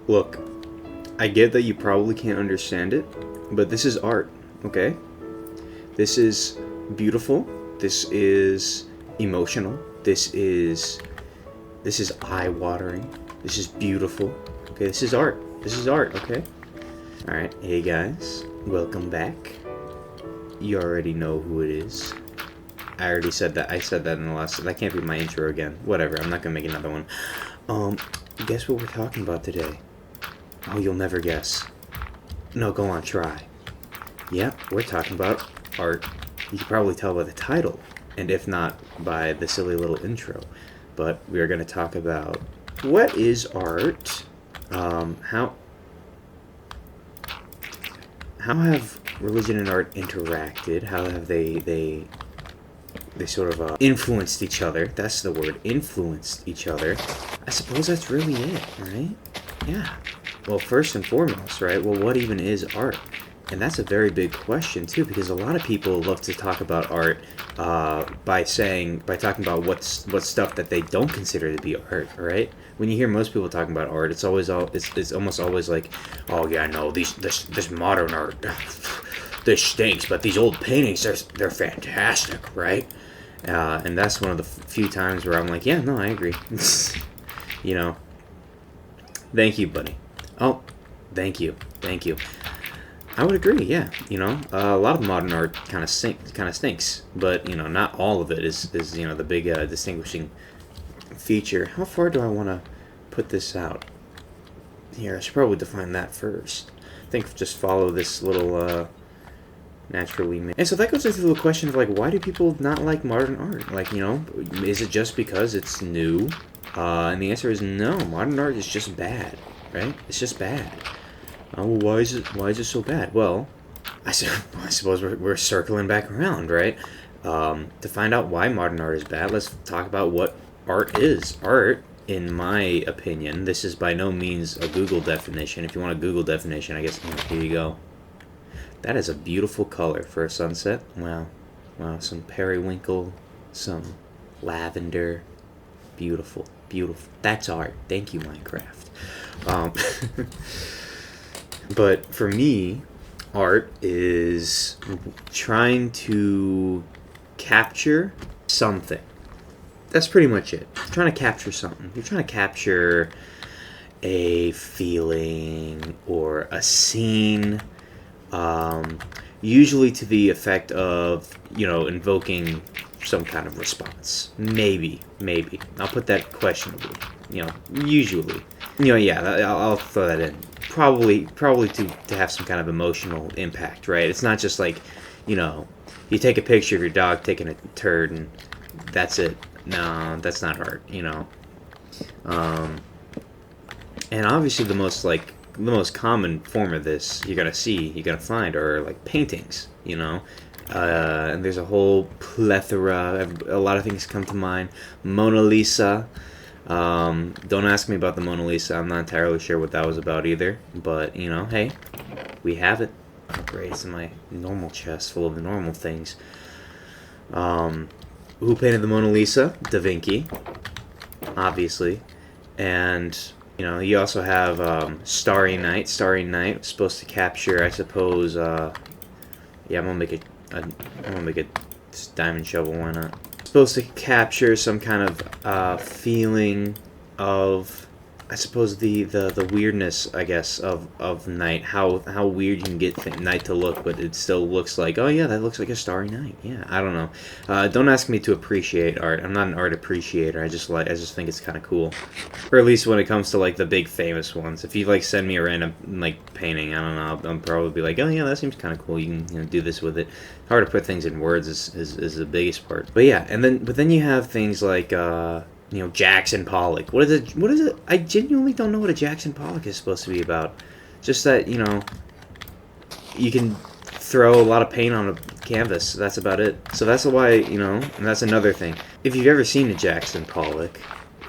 Look, I get that you probably can't understand it, but this is art, okay? This is beautiful. This is emotional. This is eye-watering. This is beautiful. Okay, this is art. This is art, okay? Alright, hey guys, welcome back. You already know who it is. I already said that. I said that in the last... That can't be my intro again. Whatever, I'm not gonna make another one. Guess what we're talking about today? Oh, you'll never guess. No, go on, try. Yeah, we're talking about art. You can probably tell by the title, and if not, by the silly little intro. But we are going to talk about what is art, how have religion and art interacted, how have they sort of influenced each other. That's the word, influenced each other. I suppose that's really it, right? Yeah. Well, first and foremost, right, well, what even is art? And that's a very big question, too, because a lot of people love to talk about art by talking about what's stuff that they don't consider to be art, right? When you hear most people talking about art, it's almost always like, oh, yeah, no, this modern art, this stinks, but these old paintings, they're fantastic, right? And that's one of the few times where I'm like, yeah, no, I agree. You know, thank you, buddy. Oh, thank you. I would agree, yeah. You know, a lot of modern art kind of stinks, but you know, not all of it is you know, the big distinguishing feature. How far do I want to put this out? Here, I should probably define that first. I think just follow this little naturally made. And so that goes into the question of like, why do people not like modern art? Like, you know, is it just because it's new? And the answer is no. Modern art is just bad, right? It's just bad. Oh, why is it so bad? Well, I suppose we're circling back around, right? To find out why modern art is bad, let's talk about what art is. Art, in my opinion, this is by no means a Google definition. If you want a Google definition, I guess, here you go. That is a beautiful color for a sunset. Wow, some periwinkle, some lavender. Beautiful. That's art. Thank you, Minecraft. But for me, art is trying to capture something. That's pretty much it. You're trying to capture something. You're trying to capture a feeling or a scene, usually to the effect of, you know, invoking some kind of response. Maybe. I'll put that questionably. You know, usually. You know, yeah, I'll throw that in. Probably to have some kind of emotional impact, right? It's not just like, you know, you take a picture of your dog taking a turd and that's it. No, that's not art, you know. And obviously the most common form of this you're gonna find are like paintings, you know. And there's a whole plethora. A lot of things come to mind. Mona Lisa. Don't ask me about the Mona Lisa. I'm not entirely sure what that was about either. But, you know, hey, we have it. Great, it's in my normal chest full of the normal things. Who painted the Mona Lisa? Da Vinci, obviously. And, you know, you also have Starry Night. Starry Night was supposed to capture, I suppose, yeah, I'm gonna make a diamond shovel, why not? Supposed to capture some kind of feeling of, I suppose, the weirdness, I guess, of night. How weird you can get night to look, but it still looks like, oh yeah, that looks like a starry night. Yeah, I don't know. Don't ask me to appreciate art. I'm not an art appreciator. I just think it's kind of cool, or at least when it comes to like the big famous ones. If you like send me a random like painting, I don't know, I'll probably be like, oh yeah, that seems kind of cool. You can, you know, do this with it. Hard to put things in words is the biggest part. But yeah, but then you have things like you know, Jackson Pollock. What is it? I genuinely don't know what a Jackson Pollock is supposed to be about. Just that, you know, you can throw a lot of paint on a canvas. That's about it. So that's why, you know, and that's another thing. If you've ever seen a Jackson Pollock,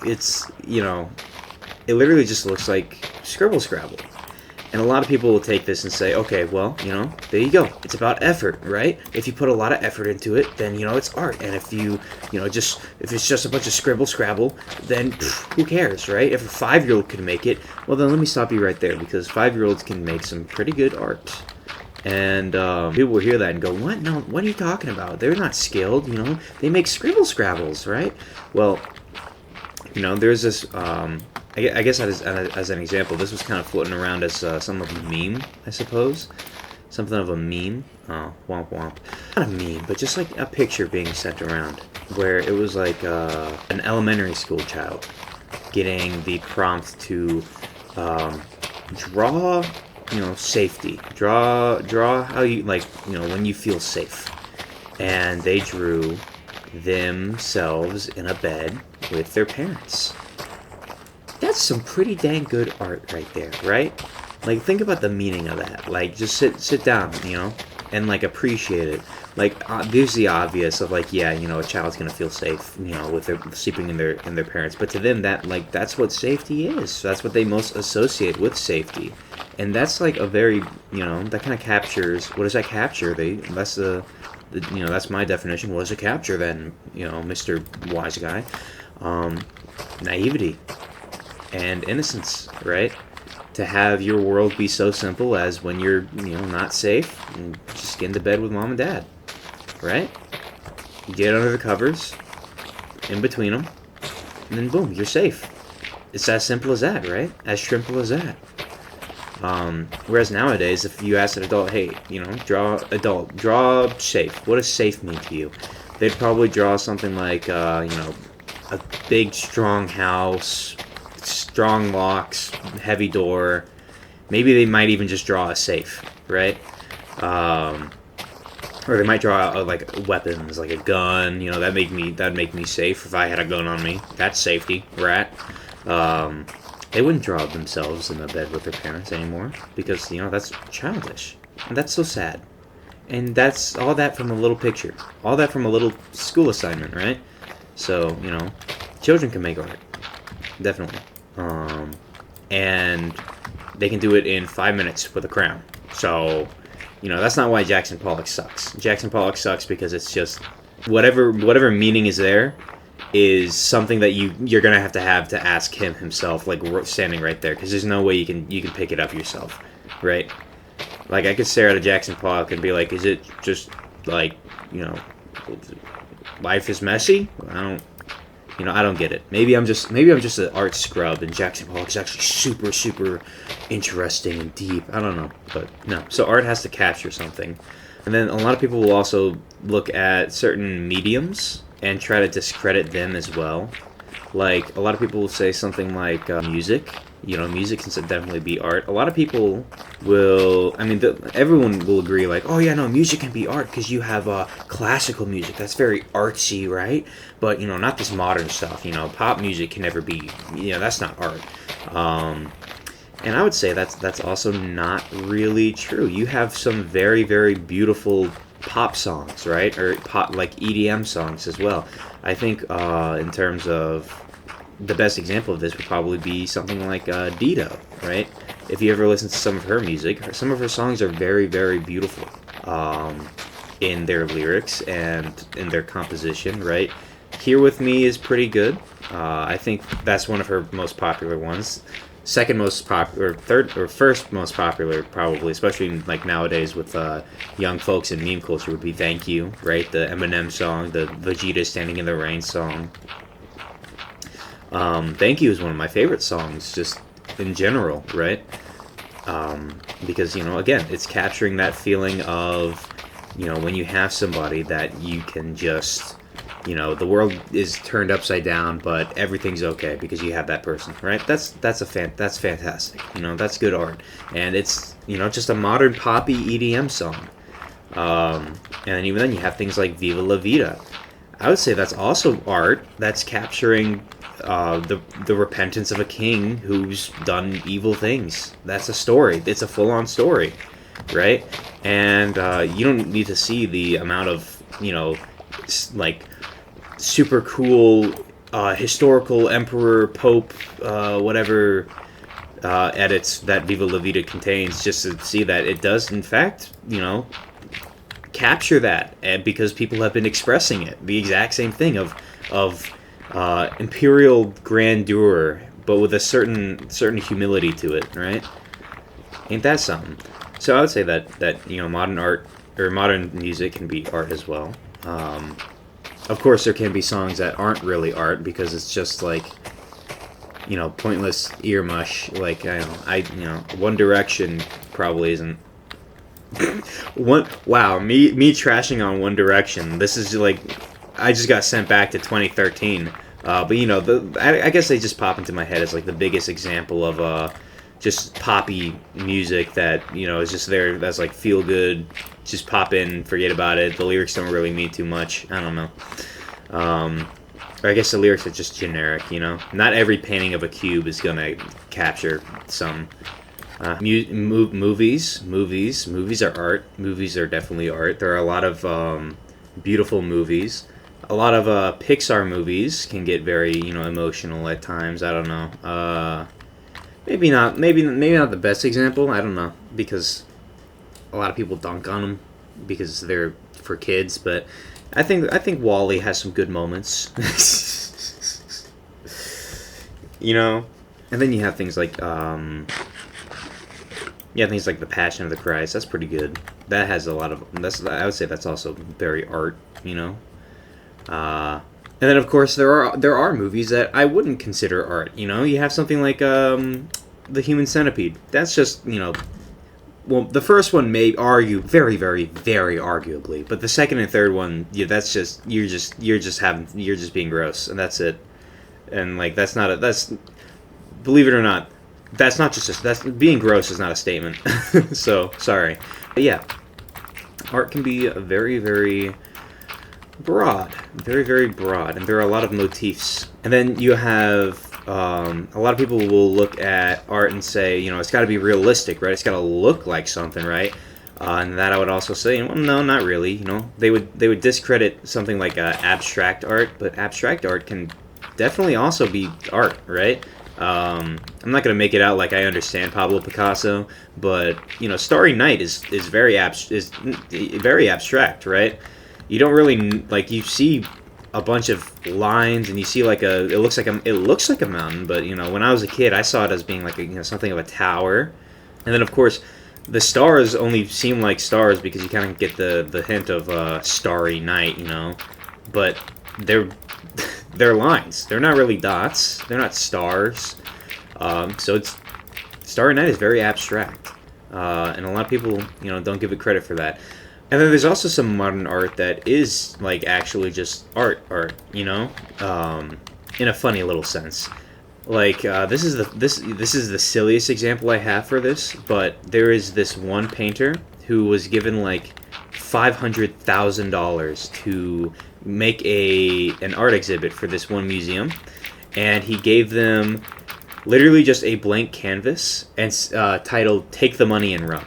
it's, you know, it literally just looks like Scribble Scrabble. And a lot of people will take this and say, okay, well, there you go. It's about effort, right? If you put a lot of effort into it, then, it's art. And if if it's just a bunch of scribble scrabble, then who cares, right? If a 5-year-old can make it, well, then let me stop you right there, because 5-year-olds can make some pretty good art. And people will hear that and go, what? No, what are you talking about? They're not skilled, They make scribble scrabbles, right? Well, there's this, I guess as an example, this was kind of floating around as some of a meme, I suppose. Something of a meme. Oh, womp womp. Not a meme, but just like a picture being sent around, where it was like an elementary school child getting the prompt to draw, safety. Draw how you, when you feel safe. And they drew themselves in a bed with their parents. That's some pretty dang good art right there, right? Like, think about the meaning of that. Like, just sit down, and, appreciate it. Like, there's the obvious of, a child's gonna feel safe, with their sleeping in their parents. But to them, that's what safety is. That's what they most associate with safety. And that's, a very, that kind of captures, what does that capture? That's my definition. What does it capture, then, Mr. Wise Guy? Naivety. And innocence, right? To have your world be so simple as when you're, not safe, just get into bed with mom and dad, right? You get under the covers, in between them, and then boom, you're safe. It's as simple as that, right? As simple as that. Whereas nowadays, if you ask an adult, hey, draw safe. What does safe mean to you? They'd probably draw something like, a big, strong house, strong locks, heavy door. Maybe they might even just draw a safe, right? Or they might draw weapons, like a gun. That'd make me safe if I had a gun on me. That's safety, right? They wouldn't draw themselves in the bed with their parents anymore because that's childish, and that's so sad. And that's all that from a little picture, all that from a little school assignment, right? So children can make art, definitely. And they can do it in 5 minutes with a crown. So, that's not why Jackson Pollock sucks. Jackson Pollock sucks because it's just whatever meaning is there is something that you're gonna have to ask him himself, standing right there, because there's no way you can pick it up yourself, right? Like, I could stare at a Jackson Pollock and be like, is it just life is messy? I don't get it. Maybe I'm just an art scrub, and Jackson Pollock is actually super, super interesting and deep. I don't know, but no. So art has to capture something, and then a lot of people will also look at certain mediums and try to discredit them as well. Like, a lot of people will say something like music. Music can definitely be art. A lot of people will, everyone will agree, oh yeah, no, music can be art because you have classical music. That's very artsy, right? But, not this modern stuff. Pop music can never be, that's not art. And I would say that's also not really true. You have some very, very beautiful pop songs, right? Or pop, EDM songs as well. I think in terms of the best example of this would probably be something like Dido, right? If you ever listen to some of her music, some of her songs are very, very beautiful in their lyrics and in their composition, right? Here With Me is pretty good. I think that's one of her most popular ones. Second most popular, third or first most popular, probably, especially nowadays with young folks in meme culture, would be Thank You, right? The Eminem song, the Vegeta Standing in the Rain song. Thank You is one of my favorite songs, just in general, right? Because, again, it's capturing that feeling of, when you have somebody that you can just, the world is turned upside down, but everything's okay because you have that person, right? That's fantastic. That's good art, and it's just a modern poppy EDM song. And even then, you have things like Viva La Vida. I would say that's also art. That's capturing the repentance of a king who's done evil things. That's a story. It's a full-on story, right? And you don't need to see the amount of super cool historical emperor, pope, whatever edits that Viva La Vida contains, just to see that it does, in fact, capture that, and because people have been expressing it, the exact same thing of imperial grandeur, but with a certain humility to it, right? Ain't that something? So I would say that modern art or modern music can be art as well. Of course, there can be songs that aren't really art because it's just like pointless ear mush. Like One Direction probably isn't. Wow, me trashing on One Direction. This is like I just got sent back to 2013. But I guess they just pop into my head as like the biggest example of just poppy music that is just there. That's like feel good, just pop in, forget about it. The lyrics don't really mean too much. I don't know. Or I guess the lyrics are just generic. Not every painting of a cube is gonna capture some. Movies are art. Movies are definitely art. There are a lot of beautiful movies. A lot of Pixar movies can get very emotional at times. I don't know. Maybe not the best example. I don't know, because a lot of people dunk on them because they're for kids. But I think Wall-E has some good moments. And then you have things like things like The Passion of the Christ. That's pretty good. That has a lot of. I would say that's also very art. And then of course there are movies that I wouldn't consider art. You have something like The Human Centipede. That's just well, the first one may argue very, very, very arguably, but the second and third one, that's just you're just being gross, and that's it. And like that's believe it or not, that's not just that's being gross is not a statement. So sorry, but yeah, art can be very, very broad, very, very broad, and there are a lot of motifs. And then you have a lot of people will look at art and say, it's got to be realistic, right? It's got to look like something, right? And that I would also say, well, no, not really. They would discredit something like abstract art, but abstract art can definitely also be art, right? I'm not gonna make it out like I understand Pablo Picasso, but Starry Night is very abstract, right? You don't really like you see a bunch of lines and you see like it looks like a mountain, but when I was a kid I saw it as being like something of a tower. And then of course the stars only seem like stars because you kind of get the hint of Starry Night, but they're lines. They're not really dots. They're not stars. So Starry Night is very abstract, and a lot of people don't give it credit for that. And then there's also some modern art that is like actually just art, in a funny little sense. Like this is the silliest example I have for this, but there is this one painter who was given like $500,000 to make an art exhibit for this one museum, and he gave them literally just a blank canvas and titled "Take the Money and Run."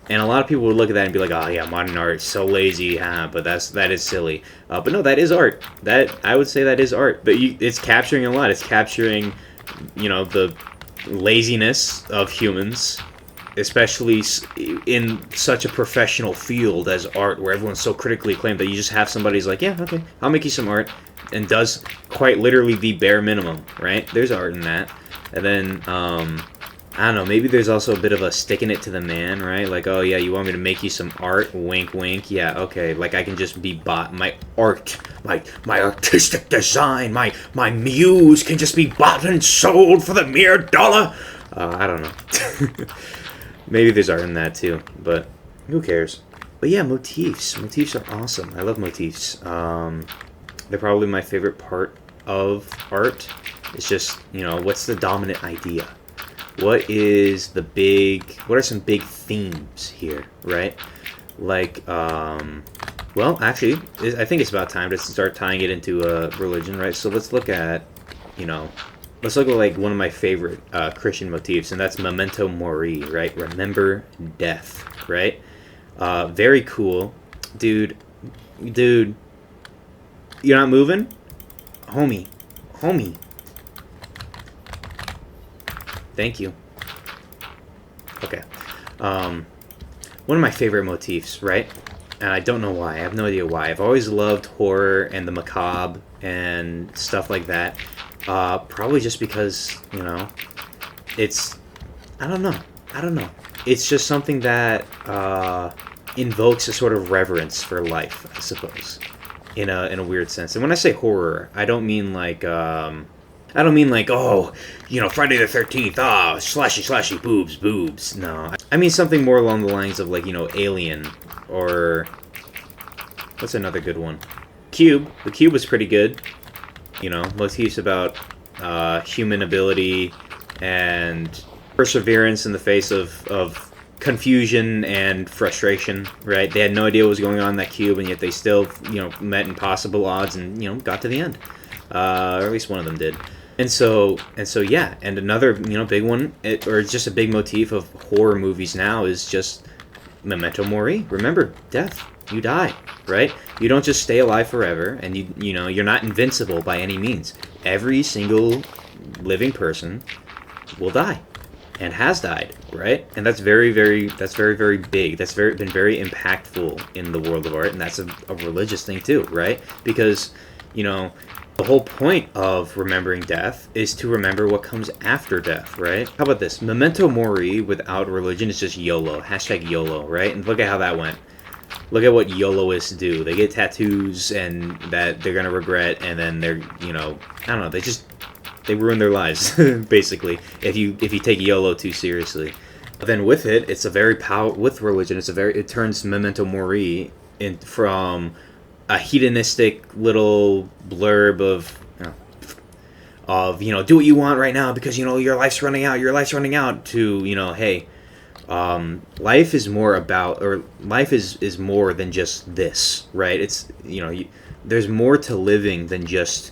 And a lot of people would look at that and be like, "Oh yeah, modern art is so lazy, but that is silly." But no, that is art. That I would say that is art. But it's capturing a lot. It's capturing, the laziness of humans, especially in such a professional field as art, where everyone's so critically acclaimed that you just have somebody who's like, "Yeah, okay, I'll make you some art," and does quite literally the bare minimum. Right? There's art in that. And then I don't know, maybe there's also a bit of a sticking it to the man, right? Like, oh yeah, you want me to make you some art? Wink, wink. Yeah, okay. Like I can just be bought. My art, my artistic design, my muse can just be bought and sold for the mere dollar. I don't know. Maybe there's art in that too, but who cares? But yeah, motifs. Motifs are awesome. I love motifs. They're probably my favorite part of art. It's just, what's the dominant idea? What are some big themes here, right? Like, well, actually, I think it's about time to start tying it into religion, right? So let's look at, like one of my favorite Christian motifs, and that's Memento Mori, right? Remember death, right? Very cool. Dude, you're not moving? Homie. Thank you. Okay. One of my favorite motifs, right? And I don't know why. I have no idea why. I've always loved horror and the macabre and stuff like that. Probably just because, it's... I don't know. It's just something that invokes a sort of reverence for life, I suppose, in a weird sense. And when I say horror, I don't mean like oh, Friday the 13th, slashy boobs. No, I mean something more along the lines of like Alien, or what's another good one? Cube. The Cube was pretty good. Motifs about human ability and perseverance in the face of confusion and frustration, right? They had no idea what was going on in that cube, and yet they still, met impossible odds and, got to the end. Or at least one of them did. And so yeah, and another, big one, or just a big motif of horror movies now is just memento mori. Remember, death. You die, right? You don't just stay alive forever, and you're not invincible by any means. Every single living person will die. And has died, right? And that's very, very big. That's been very impactful in the world of art, and that's a religious thing too, right? Because, the whole point of remembering death is to remember what comes after death, right? How about this? Memento mori without religion is just YOLO. Hashtag YOLO, right? And look at how that went. Look at what YOLOists do. They get tattoos and that they're gonna regret, and then they're, I don't know, they ruin their lives, basically, if you take YOLO too seriously. But then with it, it's a very with religion, it turns memento mori from a hedonistic little blurb of do what you want right now because your life's running out to hey, life is more about, or life is more than just this, right? It's there's more to living than just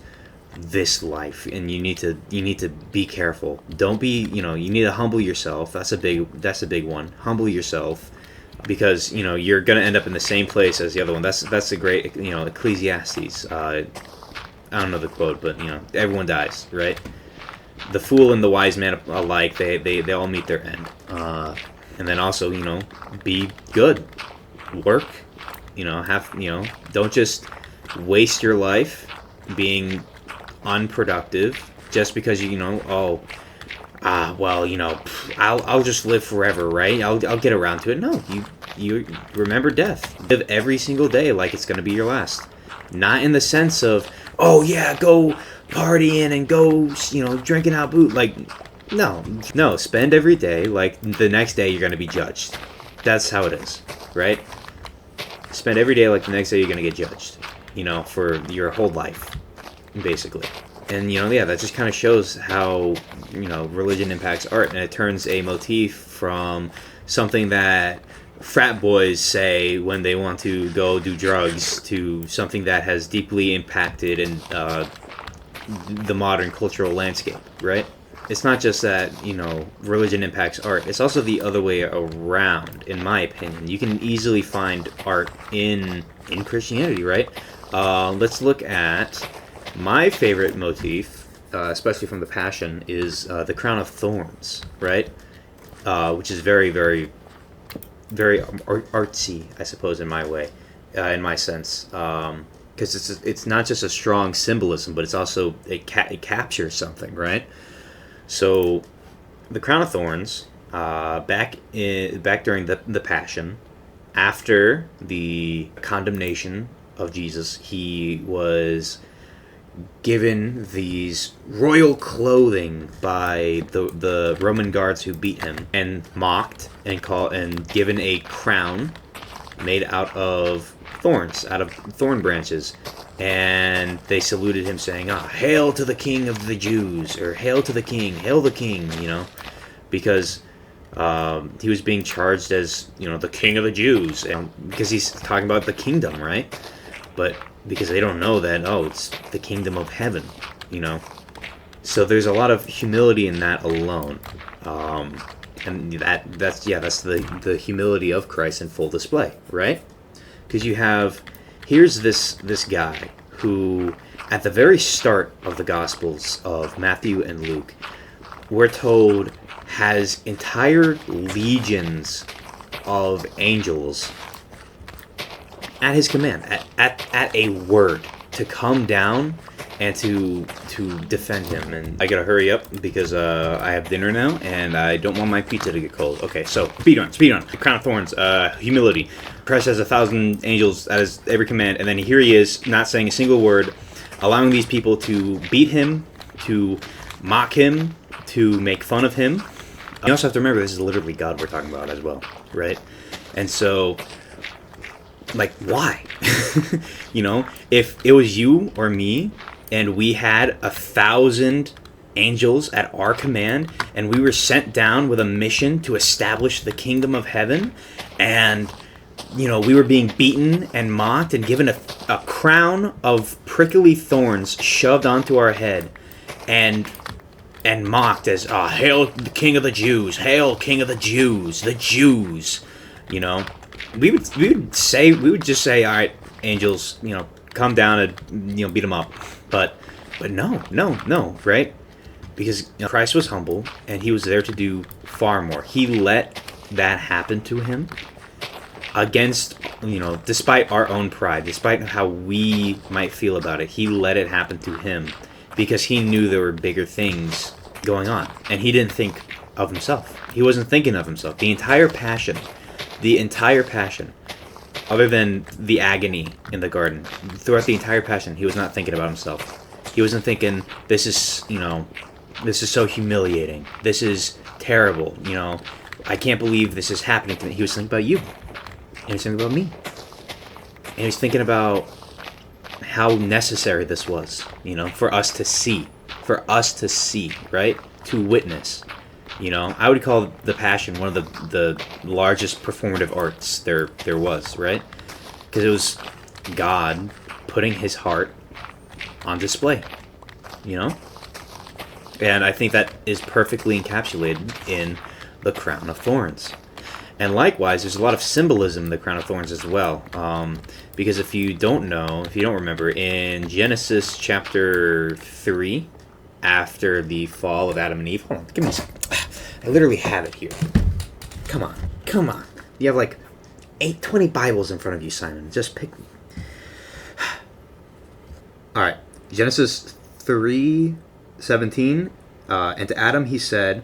this life, and you need to be careful. Don't be, you need to humble yourself. That's a big one. Humble yourself, because you're gonna end up in the same place as the other one. That's a great, Ecclesiastes. I don't know the quote, but everyone dies, right? The fool and the wise man alike, they all meet their end. And then also, be good, work, don't just waste your life being unproductive just because I'll just live forever, right? I'll get around to it. No, you remember death. Live every single day like it's going to be your last. Not in the sense of, oh yeah, go partying and go, drinking out boot. Like, no, spend every day like the next day you're going to be judged. That's how it is, right? Spend every day like the next day you're going to get judged, for your whole life, basically. And that just kind of shows how religion impacts art, and it turns a motif from something that frat boys say when they want to go do drugs to something that has deeply impacted in the modern cultural landscape, right? It's not just that religion impacts art, it's also the other way around, in my opinion. You can easily find art in Christianity, right? Let's look at my favorite motif, especially from the Passion, is the crown of thorns, right? Which is very, very, very artsy, I suppose, in my way, in my sense, because it's not just a strong symbolism, but it's also it captures something, right? So, the crown of thorns, back during the Passion, after the condemnation of Jesus, he was given these royal clothing by the Roman guards who beat him, and mocked and given a crown made out of thorn branches, and they saluted him saying, hail to the King of the Jews, or hail to the King, hail the King, because he was being charged as the King of the Jews, and because he's talking about the kingdom, right? But because they don't know that, it's the kingdom of heaven, So there's a lot of humility in that alone. And that's the humility of Christ in full display, right? Because here's this guy who, at the very start of the Gospels of Matthew and Luke, we're told has entire legions of angels at his command, at a word, to come down and to defend him. And I gotta hurry up because I have dinner now and I don't want my pizza to get cold. Okay, so speed on. Crown of Thorns, humility. Christ has 1,000 angels at his every command, and then here he is, not saying a single word, allowing these people to beat him, to mock him, to make fun of him. You also have to remember this is literally God we're talking about as well, right? And so, like, why? You know, if it was you or me and we had 1,000 angels at our command and we were sent down with a mission to establish the kingdom of heaven, and you know, we were being beaten and mocked and given a crown of prickly thorns shoved onto our head and mocked as, hail the king of the Jews, hail king of the Jews, you know, we would just say, all right, angels, you know, come down and, you know, beat them up. But no, right? Because, you know, Christ was humble and he was there to do far more. He let that happen to him against, you know, despite our own pride, despite how we might feel about it. He let it happen to him because he knew there were bigger things going on, and he didn't think of himself. He wasn't thinking of himself. The entire passion, other than the agony in the garden, throughout the entire passion, he was not thinking about himself. He wasn't thinking, this is, you know, this is so humiliating. This is terrible. You know, I can't believe this is happening to me. He was thinking about you. And he was thinking about me. And he was thinking about how necessary this was, you know, for us to see, right? To witness. You know, I would call the Passion one of the largest performative arts there was, right? Because it was God putting his heart on display, you know? And I think that is perfectly encapsulated in the Crown of Thorns. And likewise, there's a lot of symbolism in the Crown of Thorns as well. Because if you don't remember, in Genesis chapter 3, after the fall of Adam and Eve, hold on, give me a second. I literally have it here. Come on. You have like 20 Bibles in front of you, Simon. Just pick. Alright, Genesis 3:17. And to Adam he said,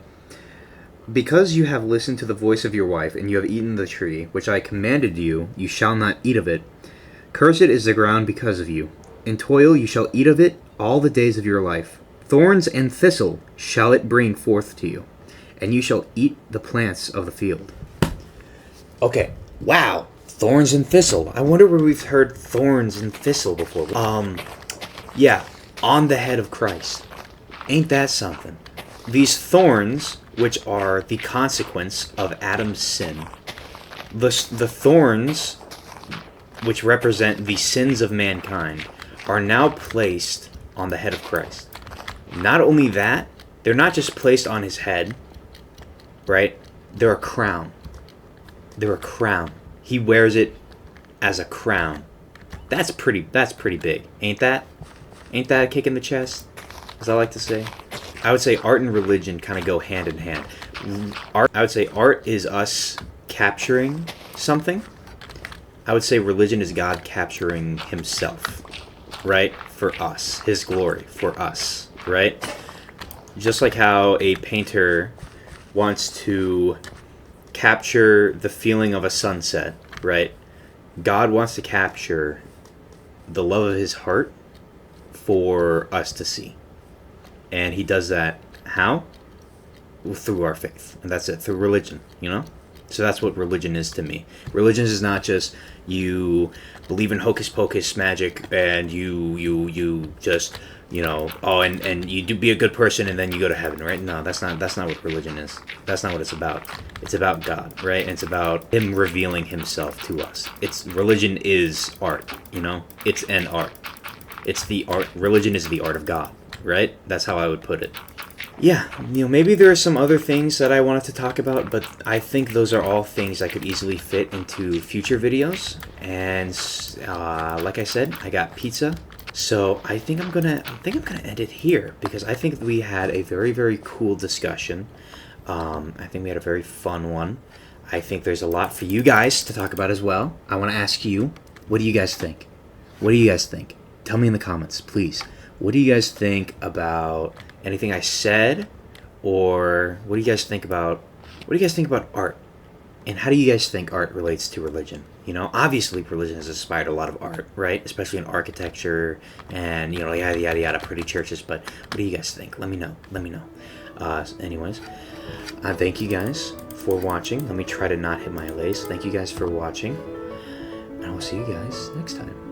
because you have listened to the voice of your wife, and you have eaten the tree, which I commanded you, you shall not eat of it. Cursed is the ground because of you. In toil you shall eat of it all the days of your life. Thorns and thistle shall it bring forth to you, and you shall eat the plants of the field. Okay, wow, thorns and thistle. I wonder where we've heard thorns and thistle before. Yeah, on the head of Christ. Ain't that something? These thorns, which are the consequence of Adam's sin, the thorns, which represent the sins of mankind, are now placed on the head of Christ. Not only that, they're not just placed on his head, right? They're a crown. He wears it as a crown. That's pretty big, ain't that? Ain't that a kick in the chest, as I like to say? I would say art and religion kind of go hand in hand. I would say art is us capturing something. I would say religion is God capturing himself, right? For us, his glory, for us, right? Just like how a painter wants to capture the feeling of a sunset, right? God wants to capture the love of his heart for us to see. And he does that how? Through our faith. And that's it, through religion, you know? So that's what religion is to me. Religion is not just you believe in hocus pocus magic and you just, you know, and you do be a good person and then you go to heaven, right? No, that's not what religion is. That's not what it's about. It's about God, right? And it's about him revealing himself to us. Religion is art, you know? It's an art. It's the art. Religion is the art of God, right? That's how I would put it. Yeah, you know, maybe there are some other things that I wanted to talk about, but I think those are all things I could easily fit into future videos. And like I said, I got pizza, so I think I'm gonna end it here because I think we had a very, very cool discussion. I think we had a very fun one. I think there's a lot for you guys to talk about as well. I want to ask you, what do you guys think? What do you guys think? Tell me in the comments, please. What do you guys think about anything I said? Or what do you guys think about art? And how do you guys think art relates to religion? You know, obviously religion has inspired a lot of art, right? Especially in architecture and, you know, yada, yada, yada, pretty churches. But what do you guys think? Let me know. Let me know. Anyways, thank you guys for watching. Let me try to not hit my LAs. Thank you guys for watching. And I will see you guys next time.